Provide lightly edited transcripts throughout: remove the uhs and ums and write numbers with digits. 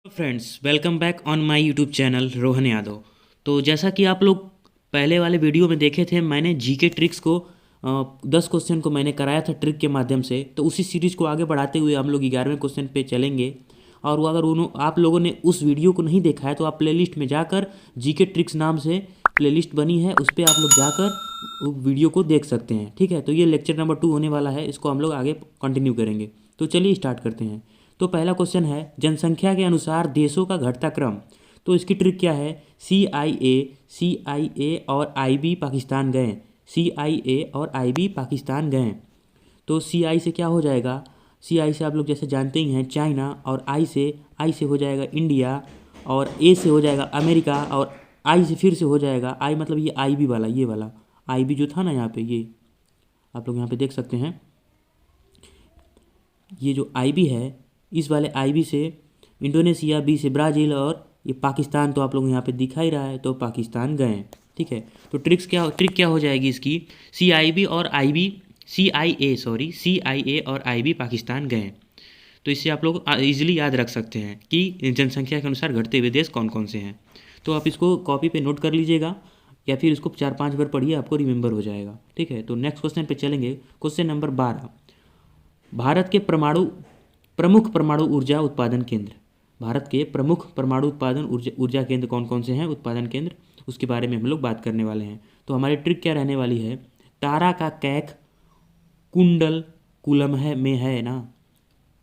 Friends, welcome back on my YouTube channel Rohan Yadav. तो जैसा कि आप लोग पहले वाले वीडियो में देखे थे, मैंने जीके ट्रिक्स को 10 क्वेश्चन को मैंने कराया था ट्रिक के माध्यम से। तो उसी सीरीज़ को आगे बढ़ाते हुए हम लोग 11वें क्वेश्चन पे चलेंगे। और वो अगर आप लोगों ने उस वीडियो को नहीं देखा है तो आप प्लेलिस्ट में जाकर जीके ट्रिक्स नाम से प्लेलिस्ट बनी है, उस पर आप लोग जाकर वीडियो को देख सकते हैं। ठीक है, तो ये लेक्चर नंबर 2 होने वाला है, इसको हम लोग आगे कंटिन्यू करेंगे। तो चलिए स्टार्ट करते हैं। तो पहला क्वेश्चन है, जनसंख्या के अनुसार देशों का घटता क्रम। तो इसकी ट्रिक क्या है? सी आई ए और आई बी पाकिस्तान गए। CIA और IB पाकिस्तान गए। तो CI से क्या हो जाएगा? CI से आप लोग जैसे जानते ही हैं चाइना, और आई से हो जाएगा इंडिया, और ए से हो जाएगा अमेरिका, और आई से फिर से हो जाएगा आई, मतलब ये IB वाला, ये वाला IB जो था ना यहाँ पे, ये आप लोग यहाँ पे देख सकते हैं। ये जो IB है, इस वाले IB से इंडोनेशिया, बी से ब्राज़ील, और ये पाकिस्तान तो आप लोग यहाँ पे दिखा ही रहा है, तो पाकिस्तान गए। ठीक है, तो ट्रिक क्या हो जाएगी इसकी? CIB और IB, CIA और IB पाकिस्तान गए। तो इससे आप लोग इजीली याद रख सकते हैं कि जनसंख्या के अनुसार घटते हुए देश कौन कौन से हैं। तो आप इसको कॉपी पे नोट कर लीजिएगा, या फिर इसको 4-5 बार पढ़िए, आपको रिमेंबर हो जाएगा। ठीक है, तो नेक्स्ट क्वेश्चन पे चलेंगे। क्वेश्चन नंबर 12, भारत के प्रमुख परमाणु ऊर्जा उत्पादन केंद्र। भारत के प्रमुख परमाणु उत्पादन ऊर्जा केंद्र कौन कौन से हैं, उत्पादन केंद्र, उसके बारे में हम लोग बात करने वाले हैं। तो हमारी ट्रिक क्या रहने वाली है? तारा का कैक कुंडल कुलम में है ना।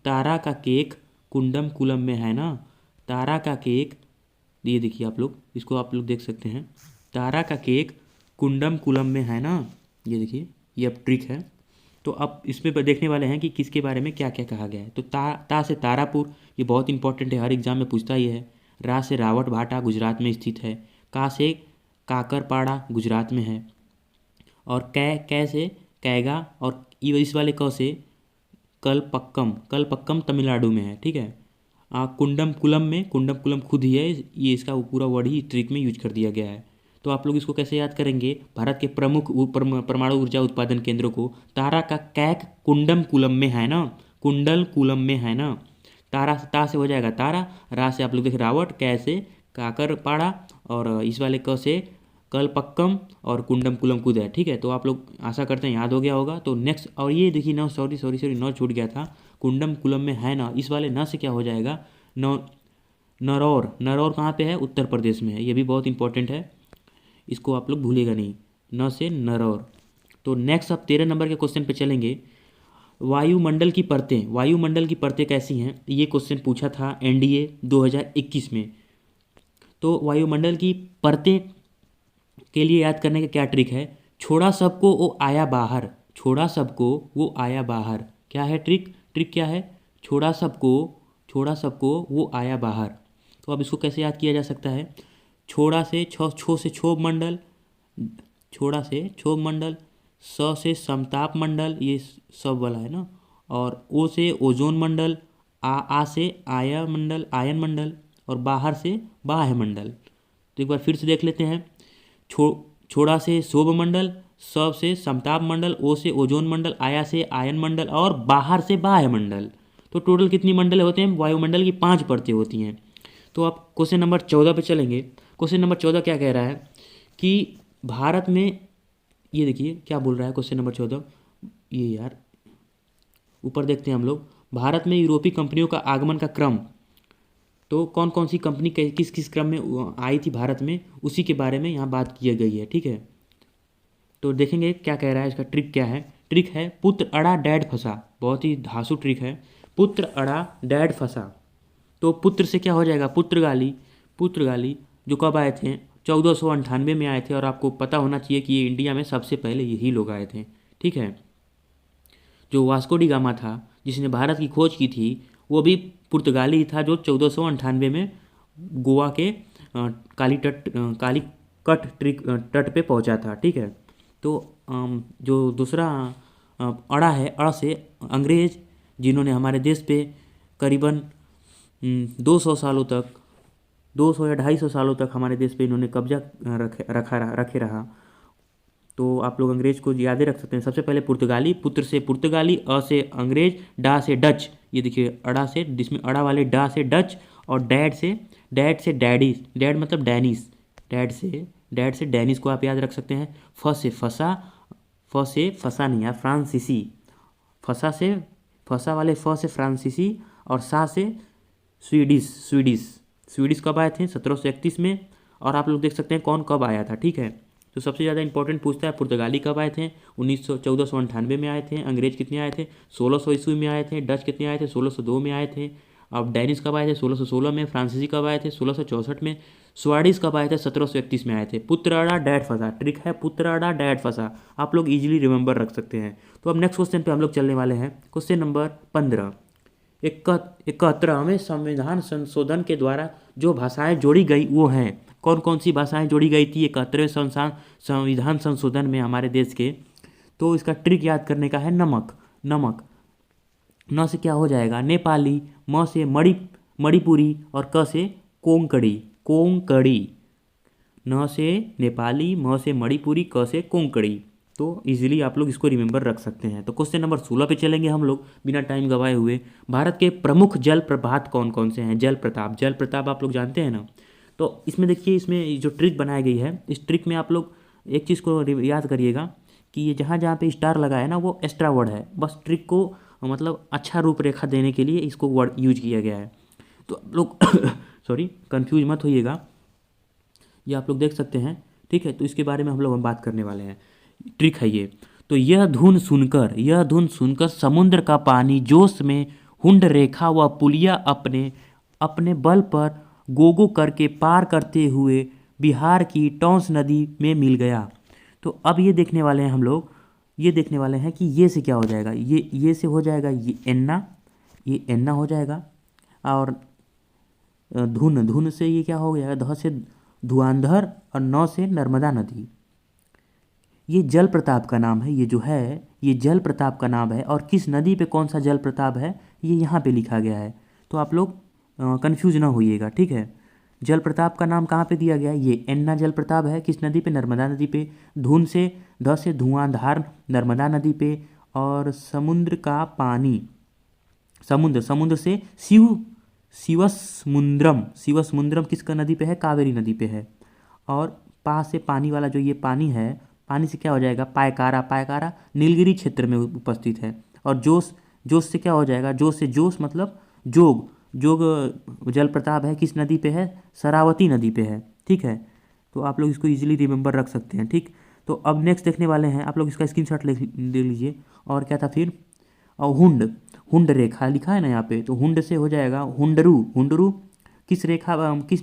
तारा का केक कुंडम कुलम में है ना। तारा का केक, ये देखिए आप लोग, इसको आप लोग देख सकते हैं। तारा का केक कुंडम कुलम में है ना, ये देखिए, ये अब ट्रिक है। तो अब इसमें देखने वाले हैं कि किसके बारे में क्या क्या कहा गया है। तो ता से तारापुर, ये बहुत इंपॉर्टेंट है, हर एग्जाम में पूछता ही है। रा से रावट भाटा, गुजरात में स्थित है। का से काकरपाड़ा, गुजरात में है। और कै से कैगा, और इस वाले क से कलपक्कम तमिलनाडु में है। ठीक है, कुंडम कुलम खुद ही है, ये इसका पूरा वर्ड ही ट्रिक में यूज कर दिया गया है। तो आप लोग इसको कैसे याद करेंगे? भारत के प्रमुख परमाणु ऊर्जा उत्पादन केंद्रों को तारा का कैक कुंडम कुलम में है ना, कुंडल कुलम में है ना। ता से हो जाएगा तारा, रा से आप लोग देख रावट, कै से काकरपाड़ा, और इस वाले क से कलपक्कम, और कुंडम कुलम खुद है। ठीक है, तो आप लोग आशा करते हैं याद हो गया होगा। तो नेक्स्ट, और ये देखिए ना, सॉरी नौ छूट गया था। कुंडम कुलम में है ना, इस वाले न से क्या हो जाएगा? नौ नरौर कहाँ पे है? उत्तर प्रदेश में है, ये भी बहुत इंपॉर्टेंट है, इसको आप लोग भूलेगा नहीं। न से नरौर। तो नेक्स्ट अब 13 नंबर के क्वेश्चन पे चलेंगे। वायुमंडल की परतें कैसी हैं? ये क्वेश्चन पूछा था NDA 2021 में। तो वायुमंडल की परतें के लिए याद करने का क्या ट्रिक है? छोड़ा सबको वो आया बाहर, छोड़ा सबको वो आया बाहर। क्या है ट्रिक? ट्रिक क्या है? छोड़ा सबको वो आया बाहर। तो अब इसको कैसे याद किया जा सकता है? छोड़ा से छो से क्षोभ मंडल, छोड़ा से क्षोभ मंडल, से समताप मंडल, ये सब वाला है ना, और ओ से ओजोन मंडल, आ से आयन मंडल, और बाहर से बाह्य मंडल। तो एक बार फिर से देख लेते हैं। छोड़ा से शोभ मंडल, से समताप मंडल, ओ से ओजोन मंडल, आया से आयन मंडल, और बाहर से बाह्य मंडल। तो टोटल कितनी मंडल होते हैं? वायुमंडल की 5 परतें होती हैं। तो आप क्वेश्चन नंबर 14 पे चलेंगे। क्वेश्चन नंबर 14 क्या कह रहा है कि भारत में, ये देखिए क्या बोल रहा है क्वेश्चन नंबर 14, ये यार ऊपर देखते हैं हम लोग। भारत में यूरोपीय कंपनियों का आगमन का क्रम। तो कौन कौन सी कंपनी किस किस क्रम में आई थी भारत में, उसी के बारे में यहाँ बात की गई है। ठीक है, तो देखेंगे क्या कह रहा है, इसका ट्रिक क्या है। ट्रिक है, पुत्र अड़ा डैड फंसा। बहुत ही धांसू ट्रिक है। पुत्र अड़ा डैड फंसा। तो पुत्र से क्या हो जाएगा? पुर्तगाली जो कब आए थे? 1498 में आए थे, और आपको पता होना चाहिए कि ये इंडिया में सबसे पहले यही लोग आए थे। ठीक है, जो वास्को डी गामा था, जिसने भारत की खोज की थी, वो भी पुर्तगाली ही था, जो 1498 में गोवा के कालीकट तट पे पहुंचा था। ठीक है, तो जो दूसरा अड़ा है, अड़ से अंग्रेज, जिन्होंने हमारे देश पे करीबन 200 सालों तक, 200 या 250 सालों तक हमारे देश पे इन्होंने कब्जा रखे रहा। तो आप लोग अंग्रेज को याद ही रख सकते हैं। सबसे पहले पुर्तगाली, पुत्र से पुर्तगाली, अ से अंग्रेज, डा से डच, ये देखिए अड़ा से, जिसमें अड़ा वाले डा से डच, और डैड से डैडी, डैड मतलब डैनिस, डैड से डैनिस को आप याद रख सकते हैं। फ से फसा, फ से फसा नहीं यार, फ्रांसीसी, फसा से फसा वाले फ से फ्रांसीसी, और सा से स्वीडिश कब आए थे? 1731 में। और आप लोग देख सकते हैं कौन कब आया था, ठीक है। तो सबसे ज़्यादा इंपॉर्टेंट पूछता है पुर्तगाली कब आए थे? 1498 में आए थे। अंग्रेज कितने आए थे? 1600 ईस्वी में आए थे। डच कितने आए थे? 1602 में आए थे। अब डेनिस कब आए थे? 1616 में। फ्रांसीसी कब आए थे? 1664 में। स्वीडिश कब आए थे? 1731 में आए थे। पुत्रड़ा डैड फंसा, ट्रिक है पुत्रड़ा डैड फंसा, आप लोग इजीली रिमेंबर रख सकते हैं। तो अब नेक्स्ट क्वेश्चन पे हम लोग चलने वाले हैं। Question number 15। 71वें संविधान संशोधन के द्वारा जो भाषाएं जोड़ी गई वो हैं, कौन कौन सी भाषाएं जोड़ी गई थी 71वें संविधान संशोधन में हमारे देश के? तो इसका ट्रिक याद करने का है, नमक। न से क्या हो जाएगा? नेपाली, म से मणिपुरी, और क से कोंकणी। न से नेपाली, म से मणिपुरी, क से कोंकणी। तो इजीली आप लोग इसको रिमेंबर रख सकते हैं। तो क्वेश्चन नंबर 16 पे चलेंगे हम लोग बिना टाइम गवाए हुए। भारत के प्रमुख जल प्रपात कौन कौन से हैं? जल प्रताप आप लोग जानते हैं ना। तो इसमें देखिए, इसमें जो ट्रिक बनाई गई है, इस ट्रिक में आप लोग एक चीज़ को याद करिएगा कि ये जहाँ जहाँ पे स्टार लगा है ना, वो एक्स्ट्रा वर्ड है। बस ट्रिक को मतलब अच्छा रूपरेखा देने के लिए इसको वर्ड यूज किया गया है। तो आप लोग सॉरी कंफ्यूज मत होइएगा, ये आप लोग देख सकते हैं, ठीक है। तो इसके बारे में हम लोग बात करने वाले हैं, ट्रिक है ये। तो यह धुन सुनकर समुद्र का पानी जोश में हुंड रेखा व पुलिया अपने बल पर गोगो करके पार करते हुए बिहार की टॉन्स नदी में मिल गया। तो अब ये देखने वाले हैं हम लोग, ये देखने वाले हैं कि ये से क्या हो जाएगा। ये से हो जाएगा ये एन्ना हो जाएगा। और धुन से ये क्या हो गया? ध से धुआंधर, और नौ से नर्मदा नदी। ये जल प्रताप का नाम है, ये जो है ये जल प्रताप का नाम है। और किस नदी पे कौन सा जल प्रताप है ये यहाँ पे लिखा गया है। तो आप लोग कंफ्यूज ना होइएगा, ठीक है। जल प्रताप का नाम कहाँ पे दिया गया है? ये एन्ना जल प्रताप है। किस नदी पे? नर्मदा नदी पे। धुन से ध से धुआंधार, नर्मदा नदी पे। और समुद्र का पानी, समुद्र से शिवसमुद्रम किसका नदी पे है? कावेरी नदी पे है। और पा से पानी वाला जो ये पानी है, पानी से क्या हो जाएगा? पायकारा नीलगिरी क्षेत्र में उपस्थित है। और जोश से क्या हो जाएगा? जोश मतलब जोग जल प्रताप है, किस नदी पे है? शरावती नदी पे है, ठीक है। तो आप लोग इसको इजीली रिमेंबर रख सकते हैं, ठीक। तो अब नेक्स्ट देखने वाले हैं, आप लोग इसका स्क्रीनशॉट ले लीजिए। और क्या था फिर? और हुंड रेखा लिखा है ना यहाँ पे, तो हुंड से हो जाएगा हुंडरू किस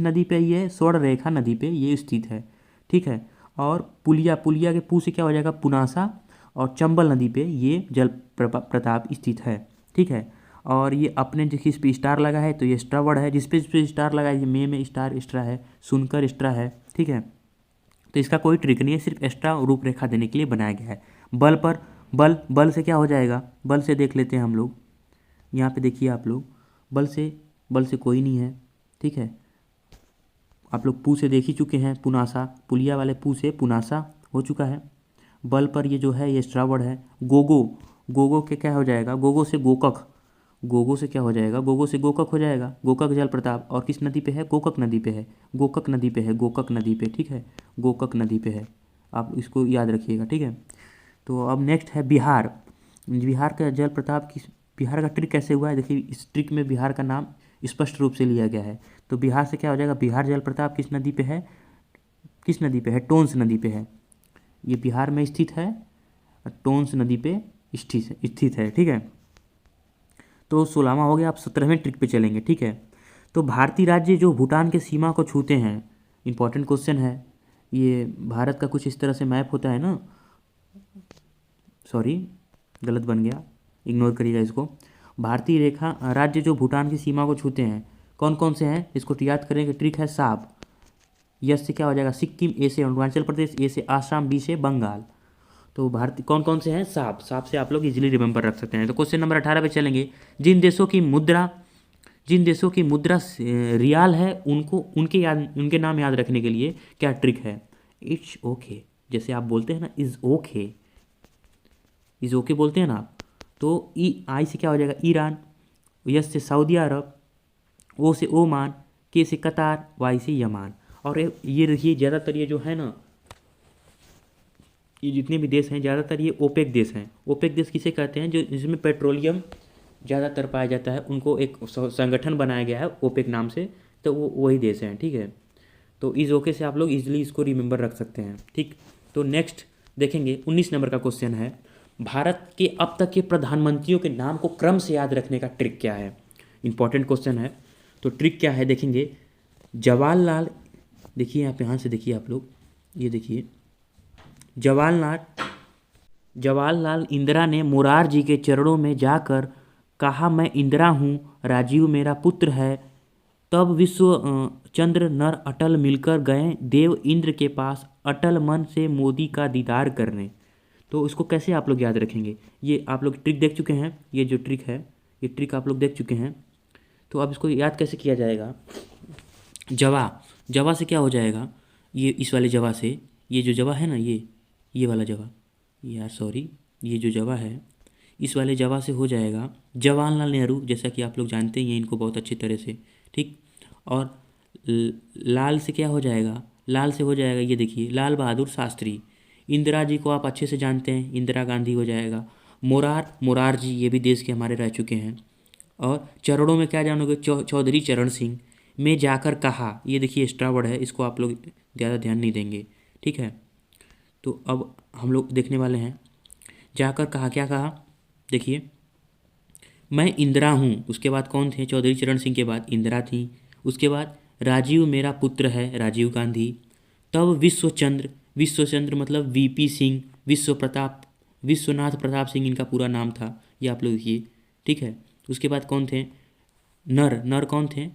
नदी पे? ये स्वर्ण रेखा नदी पे ये स्थित है, ठीक है। और पुलिया के पू से क्या हो जाएगा? पुनासा। और चंबल नदी पे ये जल प्रताप स्थित है, ठीक है। और ये अपने जिस पे स्टार लगा है तो ये एक्स्ट्रा वर्ड है, जिस पे स्टार लगा है ये में स्टार एक्स्ट्रा है, सुनकर एक्स्ट्रा है, ठीक है। तो इसका कोई ट्रिक नहीं है, सिर्फ एक्स्ट्रा रूपरेखा देने के लिए बनाया गया है। बल से क्या हो जाएगा? बल से देख लेते हैं हम लोग, यहाँ पे देखिए आप लोग, बल से कोई नहीं है, ठीक है। आप लोग पू से देख ही चुके हैं, पुनासा, पुलिया वाले पू से पुनासा हो चुका है। बल पर ये जो है ये एक्स्ट्रा वर्ड है। गोगो के क्या हो जाएगा? गोगो से क्या हो जाएगा? गोगो से गोकक हो जाएगा, गोकक जल प्रताप। और किस नदी पे है? गोकक नदी पे है, गोकक नदी पे, ठीक है, गोकक नदी पे है। आप इसको याद रखिएगा, ठीक है। तो अब नेक्स्ट है बिहार का जल प्रताप बिहार का ट्रिक कैसे हुआ है? देखिए, इस ट्रिक में बिहार का नाम स्पष्ट रूप से लिया गया है। तो बिहार से क्या हो जाएगा? बिहार जल प्रताप किस नदी पे है? टोंस नदी पे है। ये बिहार में स्थित है, टोंस नदी पे स्थित है, ठीक है। तो 16वां हो गया। आप 17वें ट्रिक पे चलेंगे, ठीक है। तो भारतीय राज्य जो भूटान के सीमा को छूते हैं, इंपॉर्टेंट क्वेश्चन है ये। भारत का कुछ इस तरह से मैप होता है ना, सॉरी गलत बन गया, इग्नोर करिएगा इसको। भारतीय रेखा राज्य जो भूटान की सीमा को छूते हैं कौन कौन से हैं? इसको याद करेंगे। ट्रिक है साप। यस से क्या हो जाएगा? सिक्किम, ए से अरुणाचल प्रदेश, ए से आसाम, बी से बंगाल। तो भारतीय कौन कौन से हैं? साप से आप लोग इजीली रिमेंबर रख सकते हैं। तो क्वेश्चन नंबर 18 पे चलेंगे। जिन देशों की मुद्रा रियाल है उनके नाम याद रखने के लिए क्या ट्रिक है? इट्स ओके, जैसे आप बोलते हैं ना इज़ ओके, इज़ ओके बोलते हैं ना आप, तो ई आई से क्या हो जाएगा ईरान, यस से सऊदी अरब, ओ से ओमान, के से कतार, वाई से यमान। और ये देखिए ज़्यादातर ये जो है ना, ये जितने भी देश हैं ज़्यादातर ये ओपेक देश हैं। ओपेक देश किसे कहते हैं, जो जिसमें पेट्रोलियम ज़्यादातर पाया जाता है, उनको एक संगठन बनाया गया है ओपेक नाम से, तो वो वही देश हैं, ठीक है। तो इज़ ओके से आप लोग इजीली इसको रिमेंबर रख सकते हैं, ठीक। तो नेक्स्ट देखेंगे 19 नंबर का क्वेश्चन है, भारत के अब तक के प्रधानमंत्रियों के नाम को क्रम से याद रखने का ट्रिक क्या है। इंपॉर्टेंट क्वेश्चन है, तो ट्रिक क्या है देखेंगे। जवाहरलाल, देखिए यहाँ से देखिए आप लोग, ये देखिए जवाहरलाल इंदिरा ने मोरारजी के चरणों में जाकर कहा, मैं इंदिरा हूँ, राजीव मेरा पुत्र है। तब विश्व चंद्र नर अटल मिलकर गए देव इंद्र के पास, अटल मन से मोदी का दीदार करने। तो इसको कैसे आप लोग याद रखेंगे, ये आप लोग ट्रिक देख चुके हैं, ये जो ट्रिक है ये ट्रिक आप लोग देख चुके हैं। तो अब इसको याद कैसे किया जाएगा। जवा से क्या हो जाएगा, ये इस वाले जवा से, ये जो जवा है ना, ये वाला जवा, यार सॉरी, ये जो जवा है इस वाले जवा से हो जाएगा जवाहरलाल नेहरू, जैसा कि आप लोग जानते ही हैं इनको बहुत अच्छी तरह से, ठीक। और लाल से क्या हो जाएगा, लाल से हो जाएगा, ये देखिए लाल बहादुर शास्त्री। इंदिरा जी को आप अच्छे से जानते हैं, इंदिरा गांधी हो जाएगा। मोरारजी, ये भी देश के हमारे रह चुके हैं। और चरणों में क्या जानोगे, चौधरी चरण सिंह। में जाकर कहा, ये देखिए एक्स्ट्रा वर्ड है, इसको आप लोग ज़्यादा ध्यान नहीं देंगे, ठीक है। तो अब हम लोग देखने वाले हैं, जाकर कहा, क्या कहा, देखिए मैं इंदिरा हूँ, उसके बाद कौन थे, चौधरी चरण सिंह के बाद इंदिरा थी, उसके बाद राजीव मेरा पुत्र है, राजीव गांधी। तब विश्वचंद्र मतलब वीपी सिंह, विश्वनाथ प्रताप सिंह इनका पूरा नाम था, ये आप लोग देखिए, ठीक है। उसके बाद कौन थे, नर कौन थे,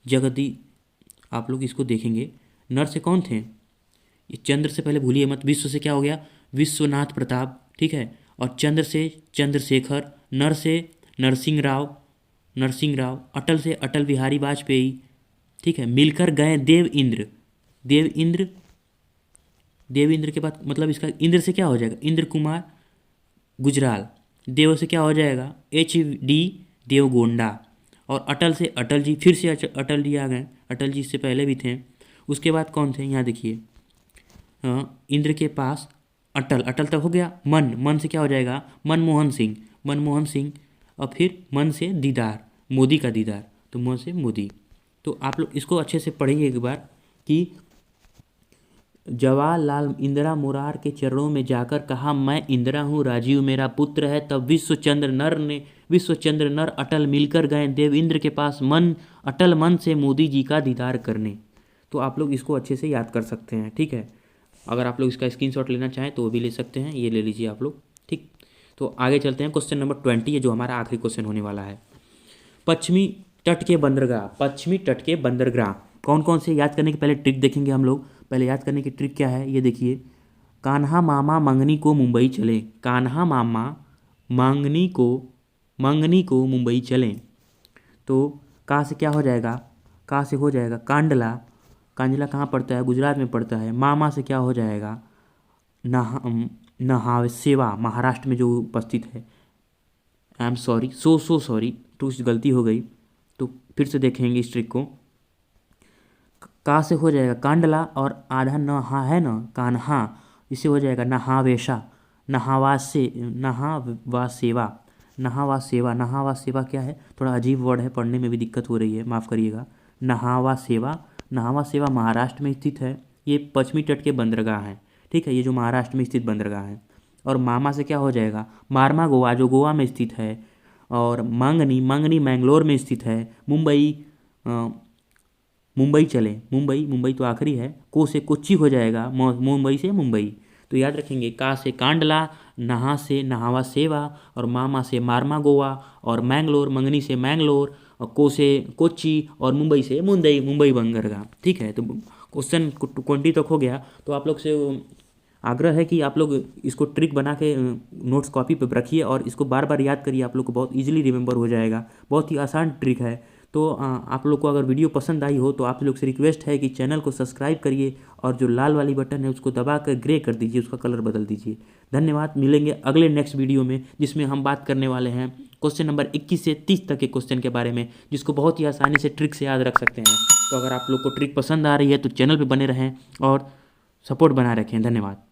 जगदी, आप लोग इसको देखेंगे, नर से कौन थे, ये चंद्र से पहले भूलिए मत, विश्व से क्या हो गया, विश्वनाथ प्रताप, ठीक है। और चंद्र से चंद्रशेखर, नर से नरसिंह राव, अटल से अटल बिहारी वाजपेयी, ठीक है। मिलकर गए देव इंद्र के बाद मतलब इसका इंद्र से क्या हो जाएगा, इंद्र कुमार गुजराल। देव से क्या हो जाएगा, HD देवगोंडा। और अटल से अटल जी, फिर से अटल जी आ गए, अटल जी इससे पहले भी थे। उसके बाद कौन थे, यहाँ देखिए, इंद्र के पास अटल तक हो गया। मन से क्या हो जाएगा, मनमोहन सिंह। और फिर मन से दीदार, मोदी का दीदार, तो मन से मोदी। तो आप लोग इसको अच्छे से पढ़ेंगे एक बार कि जवाहरलाल इंदिरा मोरार के चरणों में जाकर कहा, मैं इंदिरा हूँ, राजीव मेरा पुत्र है। तब विश्वचंद्र नर अटल मिलकर गए देव इंद्र के पास, अटल मन से मोदी जी का दीदार करने। तो आप लोग इसको अच्छे से याद कर सकते हैं, ठीक है। अगर आप लोग इसका स्क्रीनशॉट लेना चाहें तो वो भी ले सकते हैं, ये ले लीजिए आप लोग, ठीक। तो आगे चलते हैं, क्वेश्चन नंबर 20 है जो हमारा आखिरी क्वेश्चन होने वाला है। पश्चिमी तट के बंदरगाह कौन कौन से, याद करने के पहले ट्रिक देखेंगे हम लोग। पहले याद करने की ट्रिक क्या है, ये देखिए, कान्हा मामा मंगनी को मुंबई चले, कान्हा मामा मंगनी को मुंबई चलें। तो का से क्या हो जाएगा, का से हो जाएगा कांजला कहाँ पड़ता है, गुजरात में पड़ता है। मामा से क्या हो जाएगा, नहासेवा, महाराष्ट्र में जो उपस्थित है। I am sorry, so sorry, तो गलती हो गई, तो फिर से देखेंगे इस ट्रिक को। का से हो जाएगा कांडला, और आधा नहा है ना, कान्हा, इसे हो जाएगा नहावेशा, नहावा सेवा क्या है, थोड़ा अजीब वर्ड है, पढ़ने में भी दिक्कत हो रही है, माफ़ करिएगा। नहावा सेवा महाराष्ट्र में स्थित है, ये पश्चिमी तट के बंदरगाह हैं, ठीक है, ये जो महाराष्ट्र में स्थित बंदरगाह है। और मामा से क्या हो जाएगा, मारमा गोवा, जो गोवा में स्थित है। और मंगनी मैंगलोर में स्थित है। मुंबई चले, मुंबई तो आखिरी है। को से कोच्चि हो जाएगा, मुंबई से मुंबई। तो याद रखेंगे, का से कांडला, नहा से नहावा सेवा, और मामा से मारमा गोवा, और मैंगलोर मंगनी से मैंगलोर, और को से कोच्चि, और मुंबई से मुंबई बंदरगाह, ठीक है। तो क्वेश्चन 20 तक हो गया। तो आप लोग से आग्रह है कि आप लोग इसको ट्रिक बना के नोट्स कॉपी पर रखिए और इसको बार बार याद करिए, आप लोग को बहुत इजीली रिमेंबर हो जाएगा, बहुत ही आसान ट्रिक है। तो आप लोग को अगर वीडियो पसंद आई हो तो आप लोग से रिक्वेस्ट है कि चैनल को सब्सक्राइब करिए और जो लाल वाली बटन है उसको दबा कर ग्रे कर दीजिए, उसका कलर बदल दीजिए। धन्यवाद। मिलेंगे अगले नेक्स्ट वीडियो में, जिसमें हम बात करने वाले हैं क्वेश्चन नंबर 21 से 30 तक के क्वेश्चन के बारे में, जिसको बहुत ही आसानी से ट्रिक से याद रख सकते हैं। तो अगर आप लोग को ट्रिक पसंद आ रही है तो चैनल पर बने रहें और सपोर्ट बनाए रखें। धन्यवाद।